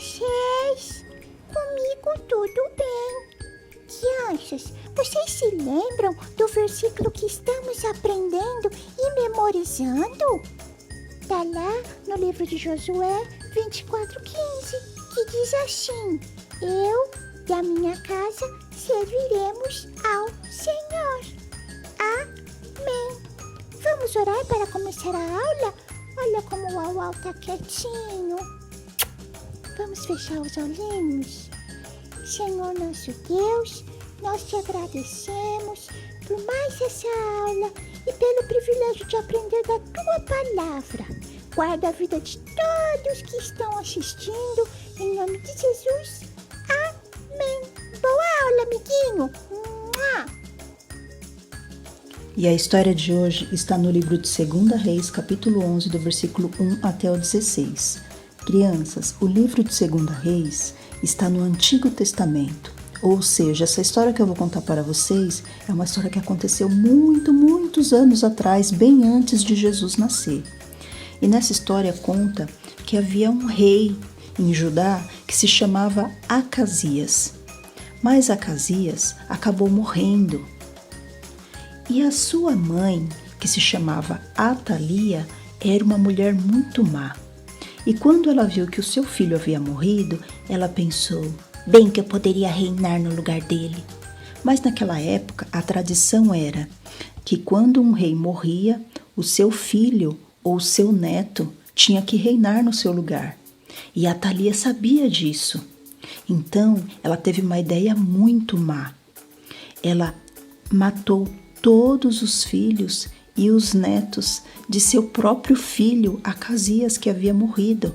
vocês? Comigo tudo bem. Crianças, vocês se lembram do versículo que estamos aprendendo e memorizando? Está lá no livro de Josué 24:15, que diz assim: eu e a minha casa serviremos ao Senhor. Amém. Vamos orar para começar a aula? Olha como o Uau está quietinho. Vamos fechar os olhinhos? Senhor nosso Deus, nós te agradecemos por mais essa aula e pelo privilégio de aprender da tua palavra. Guarda a vida de todos que estão assistindo, em nome de Jesus. Amém. Boa aula, amiguinho. Mua! E a história de hoje está no livro de 2 Reis, capítulo 11, do versículo 1 até o 16. Crianças, o livro de 2 Reis está no Antigo Testamento. Ou seja, essa história que eu vou contar para vocês é uma história que aconteceu muitos anos atrás, bem antes de Jesus nascer. E nessa história conta que havia um rei em Judá que se chamava Acasias. Mas Acasias acabou morrendo. E a sua mãe, que se chamava Atalia, era uma mulher muito má. E quando ela viu que o seu filho havia morrido, ela pensou, bem que eu poderia reinar no lugar dele. Mas naquela época, a tradição era que quando um rei morria, o seu filho ou seu neto tinha que reinar no seu lugar. E Atalia sabia disso. Então, ela teve uma ideia muito má. Ela matou todos os filhos e os netos de seu próprio filho, Acasias, que havia morrido.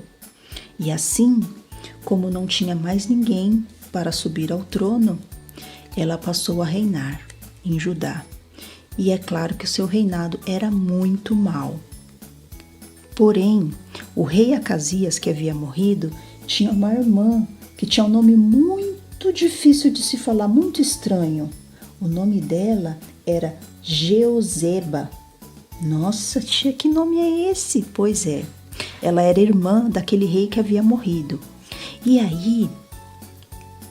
E assim, como não tinha mais ninguém para subir ao trono, ela passou a reinar em Judá. E é claro que o seu reinado era muito mau. Porém, o rei Acasias, que havia morrido, tinha uma irmã que tinha um nome muito difícil de se falar, muito estranho. O nome dela era Jeoseba. Nossa, tia, que nome é esse? Pois é, ela era irmã daquele rei que havia morrido. E aí,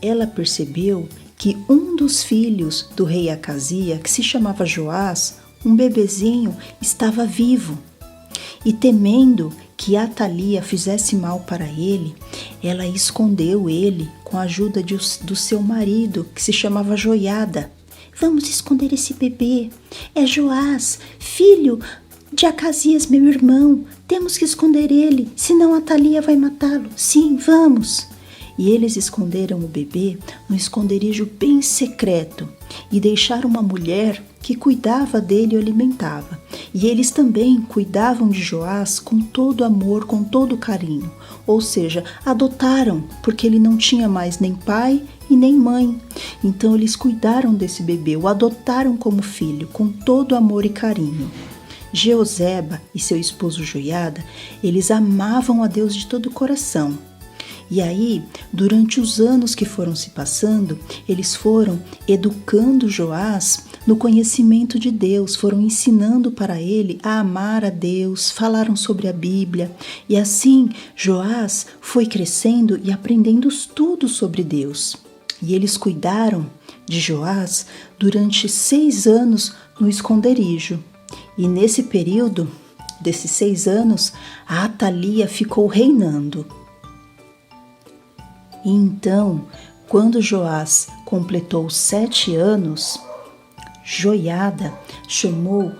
ela percebeu que um dos filhos do rei Acasias, que se chamava Joás, um bebezinho, estava vivo. E temendo que Atalia fizesse mal para ele, ela escondeu ele com a ajuda do seu marido, que se chamava Joiada. Vamos esconder esse bebê. É Joás, filho de Acasias, meu irmão. Temos que esconder ele, senão Atalia vai matá-lo. Sim, vamos. E eles esconderam o bebê num esconderijo bem secreto e deixaram uma mulher que cuidava dele e o alimentava. E eles também cuidavam de Joás com todo amor, com todo carinho. Ou seja, adotaram, porque ele não tinha mais nem pai e nem mãe. Então eles cuidaram desse bebê, o adotaram como filho, com todo amor e carinho. Jeoseba e seu esposo Joiada, eles amavam a Deus de todo o coração. E aí, durante os anos que foram se passando, eles foram educando Joás no conhecimento de Deus, foram ensinando para ele a amar a Deus, falaram sobre a Bíblia. E assim, Joás foi crescendo e aprendendo tudo sobre Deus. E eles cuidaram de Joás durante 6 anos no esconderijo. E nesse período, desses 6 anos, a Atalia ficou reinando. E então, quando Joás completou 7 anos, Joiada chamou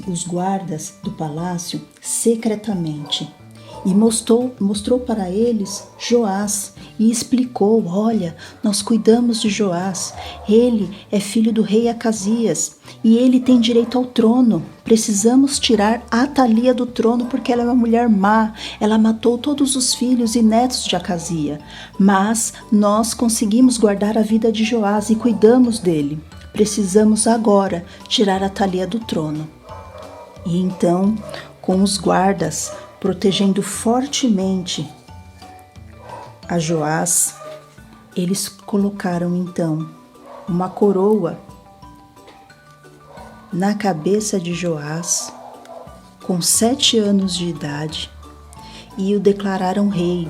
os guardas do palácio secretamente e mostrou para eles Joás e explicou, olha, nós cuidamos de Joás, ele é filho do rei Acasias e ele tem direito ao trono, precisamos tirar Atalia do trono porque ela é uma mulher má, ela matou todos os filhos e netos de Acasias, mas nós conseguimos guardar a vida de Joás e cuidamos dele, precisamos agora tirar Atalia do trono. E então, com os guardas protegendo fortemente a Joás, eles colocaram então uma coroa na cabeça de Joás, com 7 anos de idade, e o declararam rei.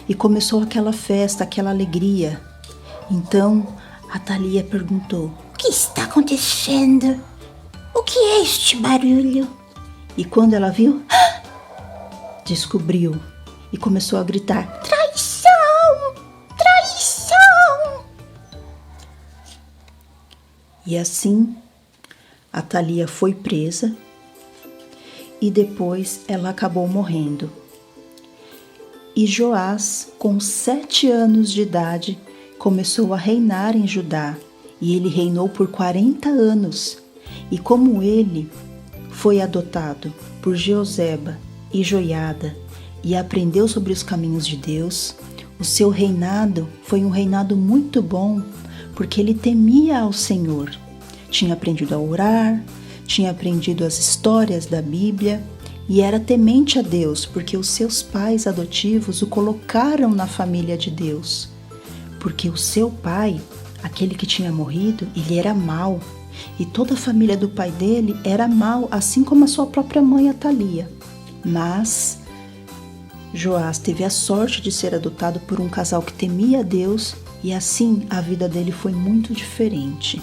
e começou aquela festa, aquela alegria. Então Atalia perguntou: O que está acontecendo? O que é este barulho? E quando ela viu, descobriu e começou a gritar: Traição! Traição! E assim Atalia foi presa e depois ela acabou morrendo. E Joás, com 7 anos de idade, começou a reinar em Judá, e ele reinou por 40 anos. E como ele foi adotado por Jeoseba e Joiada e aprendeu sobre os caminhos de Deus, o seu reinado foi um reinado muito bom, porque ele temia ao Senhor. Tinha aprendido a orar, tinha aprendido as histórias da Bíblia e era temente a Deus, porque os seus pais adotivos o colocaram na família de Deus. Porque o seu pai, aquele que tinha morrido, ele era mau. E toda a família do pai dele era mau, assim como a sua própria mãe Atalia. Mas Joás teve a sorte de ser adotado por um casal que temia a Deus, e assim a vida dele foi muito diferente.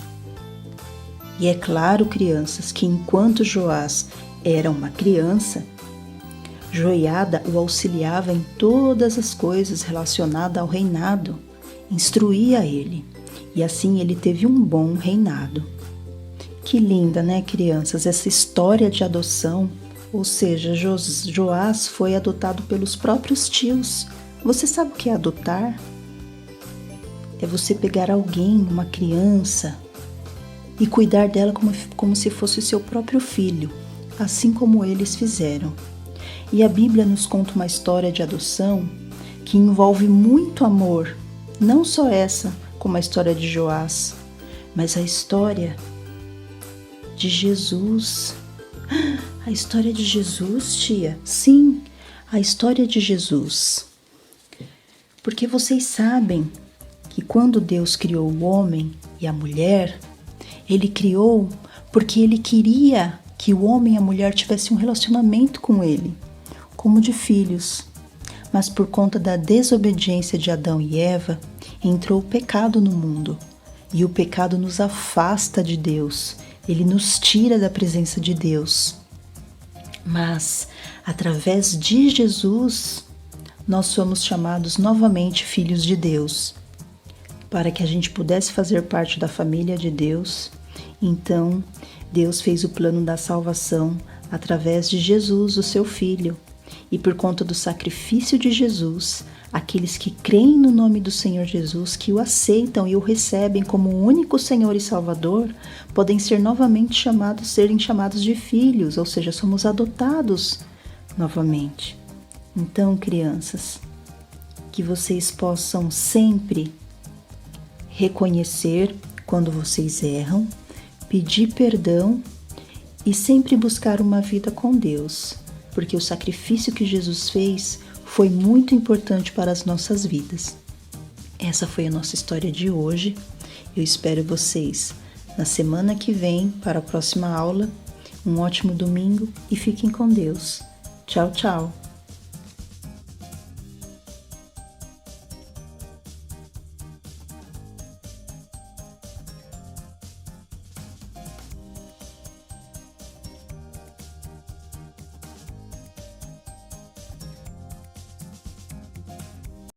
E é claro, crianças, que enquanto Joás era uma criança, Joiada o auxiliava em todas as coisas relacionadas ao reinado, instruía ele, e assim ele teve um bom reinado. Que linda, né, crianças, essa história de adoção, ou seja, Joás foi adotado pelos próprios tios. Você sabe o que é adotar? É você pegar alguém, uma criança, e cuidar dela como se fosse o seu próprio filho, assim como eles fizeram. E a Bíblia nos conta uma história de adoção que envolve muito amor, não só essa, como a história de Joás, mas a história de Jesus. A história de Jesus, tia? Sim, a história de Jesus. Porque vocês sabem que quando Deus criou o homem e a mulher, Ele criou porque Ele queria que o homem e a mulher tivessem um relacionamento com Ele, como de filhos. Mas por conta da desobediência de Adão e Eva, entrou o pecado no mundo. E o pecado nos afasta de Deus, ele nos tira da presença de Deus. Mas, através de Jesus, nós somos chamados novamente filhos de Deus. Para que a gente pudesse fazer parte da família de Deus, então Deus fez o plano da salvação através de Jesus, o seu Filho. E por conta do sacrifício de Jesus, aqueles que creem no nome do Senhor Jesus, que o aceitam e o recebem como o único Senhor e Salvador, podem ser novamente serem chamados de filhos, ou seja, somos adotados novamente. Então, crianças, que vocês possam sempre reconhecer quando vocês erram, pedir perdão e sempre buscar uma vida com Deus, porque o sacrifício que Jesus fez foi muito importante para as nossas vidas. Essa foi a nossa história de hoje. Eu espero vocês na semana que vem para a próxima aula. Um ótimo domingo e fiquem com Deus. Tchau, tchau!